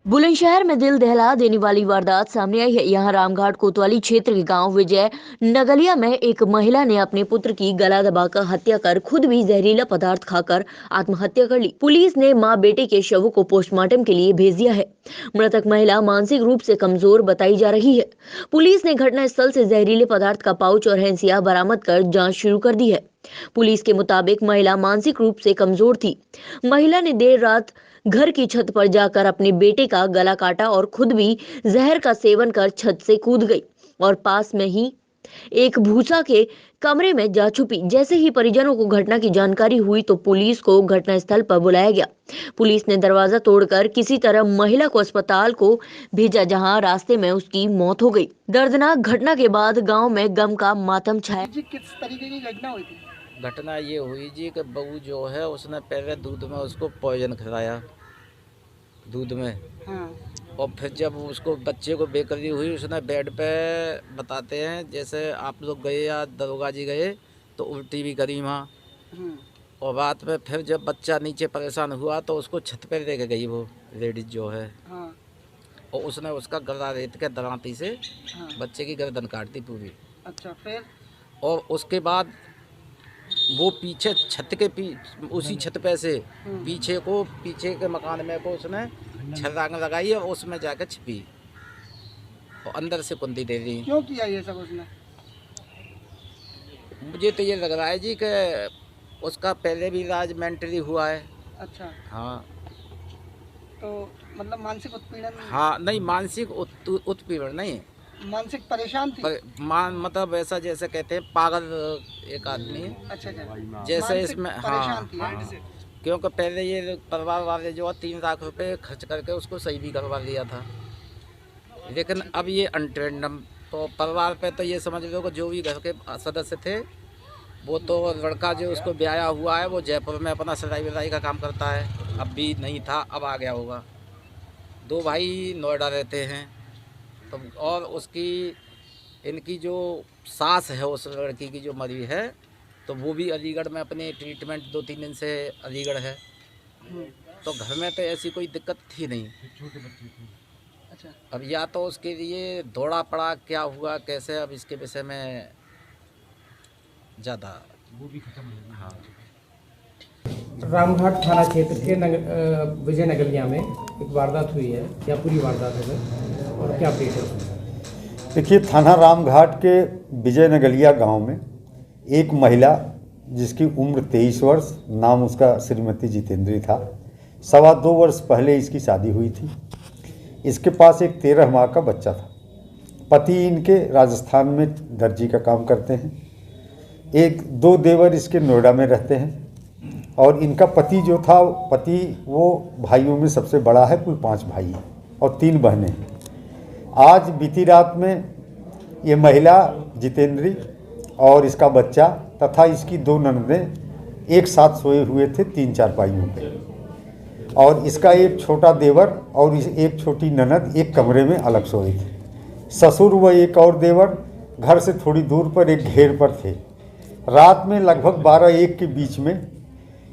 बुलंदशहर में दिल दहला देने वाली वारदात सामने आई है। यहाँ रामघाट कोतवाली क्षेत्र के गांव विजय नगलिया में एक महिला ने अपने पुत्र की गला दबाकर हत्या कर खुद भी जहरीला पदार्थ खाकर आत्महत्या कर ली। पुलिस ने मां बेटे के शवों को पोस्टमार्टम के लिए भेज दिया है। मृतक महिला मानसिक रूप से कमजोर बताई जा रही है। पुलिस ने घटनास्थल से जहरीले पदार्थ का पाउच और हैंसिया बरामद कर जाँच शुरू कर दी है। पुलिस के मुताबिक महिला मानसिक रूप से कमजोर थी। महिला ने देर रात घर की छत पर जाकर अपने बेटे का गला काटा और खुद भी जहर का सेवन कर छत से कूद गई और पास में ही एक भूसा के कमरे में जा छुपी। जैसे ही परिजनों को घटना की जानकारी हुई तो पुलिस को घटनास्थल पर बुलाया गया। पुलिस ने दरवाजा तोड़कर किसी तरह महिला को अस्पताल को भेजा, जहां रास्ते में उसकी मौत हो गई। दर्दनाक घटना के बाद गांव में गम का मातम छाया। किस तरीके की घटना हुई थी? घटना ये हुई जी कि बहू जो है उसने पहले दूध में उसको पॉइजन खिलाया दूध में। हाँ। और फिर जब उसको बच्चे को बेकरी हुई उसने बेड पे बताते हैं जैसे आप लोग गए या दरोगा जी गए तो उल्टी भी करी वहाँ। और रात में फिर जब बच्चा नीचे परेशान हुआ तो उसको छत पे लेके गई वो लेडीज जो है। हाँ। और उसने उसका गला रेत के दरांती से हाँ। बच्चे की गर्दन काट दी पूरी। अच्छा, फिर? और उसके बाद वो पीछे छत के उसी छत पे से पीछे के मकान में को उसने छलांग लगाई और उसमें जाकर छिपी और अंदर से कुंडी दे दी। क्यों किया ये सब उसने? मुझे तो ये लग रहा है जी कि उसका पहले भी इलाज मेंटली हुआ है। अच्छा। हाँ। तो मतलब मानसिक उत्पीड़न? हाँ, नहीं मानसिक उत्पीड़न नहीं, मानसिक परेशान थी? मतलब ऐसा जैसे कहते हैं पागल एक आदमी। अच्छा अच्छा। जैसे इसमें परेशान थी? हाँ, क्योंकि पहले ये परिवार वाले जो 3 लाख रुपए खर्च करके उसको सही भी करवा लिया था, लेकिन अब ये अनटेंडम तो परिवार पे तो ये समझ लो कि जो भी घर के सदस्य थे वो तो लड़का जो उसको ब्याया हुआ है वो जयपुर में अपना सिलाई विलाई का काम करता है, अब भी नहीं था अब आ गया होगा। 2 भाई नोएडा रहते हैं तो और इनकी जो सास है उस लड़की की जो मरी है तो वो भी अलीगढ़ में अपने ट्रीटमेंट 2-3 दिन से अलीगढ़ है। तो घर में तो ऐसी कोई दिक्कत थी नहीं। अच्छा। अब या तो उसके लिए दौड़ा पड़ा क्या हुआ कैसे, अब इसके विषय में ज़्यादा वो भी खत्म। हाँ। रामघाट थाना क्षेत्र के विजय नगलिया में एक वारदात हुई है, क्या पूरी वारदात है और क्या अपडेट है? देखिए, थाना रामघाट के विजय नगलिया गांव में एक महिला जिसकी उम्र 23 वर्ष, नाम उसका श्रीमती जितेंद्री था, 2.25 वर्ष पहले इसकी शादी हुई थी। इसके पास एक 13 माह का बच्चा था। पति इनके राजस्थान में दर्जी का काम करते हैं। 1-2 देवर इसके नोएडा में रहते हैं और इनका पति जो था वो भाइयों में सबसे बड़ा है। कुल 5 भाई हैं और 3 बहनें हैं। आज बीती रात में ये महिला जितेंद्री और इसका बच्चा तथा इसकी 2 ननदें एक साथ सोए हुए थे 3 चारपाइयों पे, और इसका एक छोटा देवर और एक छोटी ननद एक कमरे में अलग सोए थे। ससुर व एक और देवर घर से थोड़ी दूर पर एक घेर पर थे। रात में लगभग 12-1 के बीच में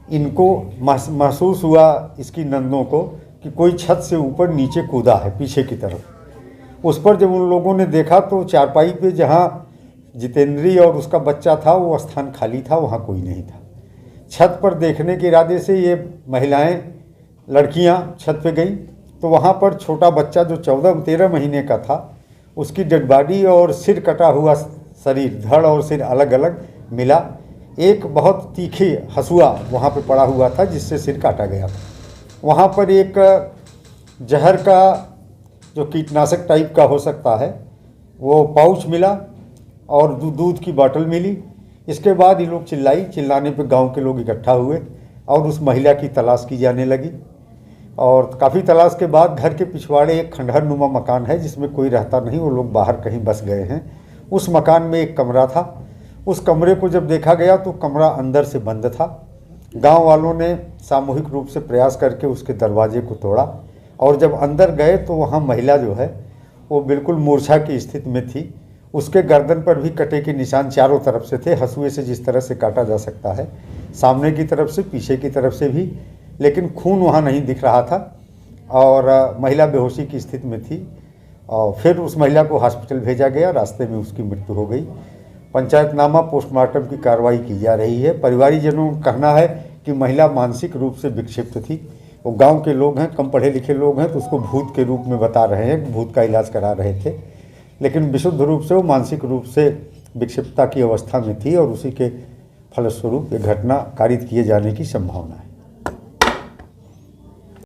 इनको महसूस हुआ इसकी नंदों को कि कोई छत से ऊपर नीचे कूदा है पीछे की तरफ। उस पर जब उन लोगों ने देखा तो चारपाई पे जहाँ जितेंद्री और उसका बच्चा था वो स्थान खाली था, वहाँ कोई नहीं था। छत पर देखने के इरादे से ये महिलाएं लड़कियां छत पे गईं तो वहाँ पर छोटा बच्चा जो 14-13 महीने का था उसकी डेड बॉडी और सिर कटा हुआ शरीर, धड़ और सिर अलग अलग मिला। एक बहुत तीखी हसुआ वहाँ पे पड़ा हुआ था जिससे सिर काटा गया था। वहाँ पर एक जहर का जो कीटनाशक टाइप का हो सकता है वो पाउच मिला और दूध की बोतल मिली। इसके बाद ये लोग चिल्लाने पे गांव के लोग इकट्ठा हुए और उस महिला की तलाश की जाने लगी। और काफ़ी तलाश के बाद घर के पिछवाड़े एक खंडहर नुमा मकान है जिसमें कोई रहता नहीं, वो लोग बाहर कहीं बस गए हैं। उस मकान में एक कमरा था। उस कमरे को जब देखा गया तो कमरा अंदर से बंद था। गांव वालों ने सामूहिक रूप से प्रयास करके उसके दरवाजे को तोड़ा और जब अंदर गए तो वहां महिला जो है वो बिल्कुल मूर्छा की स्थिति में थी। उसके गर्दन पर भी कटे के निशान चारों तरफ से थे, हंसुए से जिस तरह से काटा जा सकता है, सामने की तरफ से, पीछे की तरफ से भी, लेकिन खून वहाँ नहीं दिख रहा था। और महिला बेहोशी की स्थिति में थी और फिर उस महिला को हॉस्पिटल भेजा गया, रास्ते में उसकी मृत्यु हो गई। पंचायतनामा पोस्टमार्टम की कार्रवाई की जा रही है। परिवारीजनों का कहना है कि महिला मानसिक रूप से विक्षिप्त थी। वो गांव के लोग हैं, कम पढ़े लिखे लोग हैं, तो उसको भूत के रूप में बता रहे हैं, भूत का इलाज करा रहे थे, लेकिन विशुद्ध रूप से वो मानसिक रूप से विक्षिप्तता की अवस्था में थी और उसी के फलस्वरूप ये घटना कारित किए जाने की संभावना है।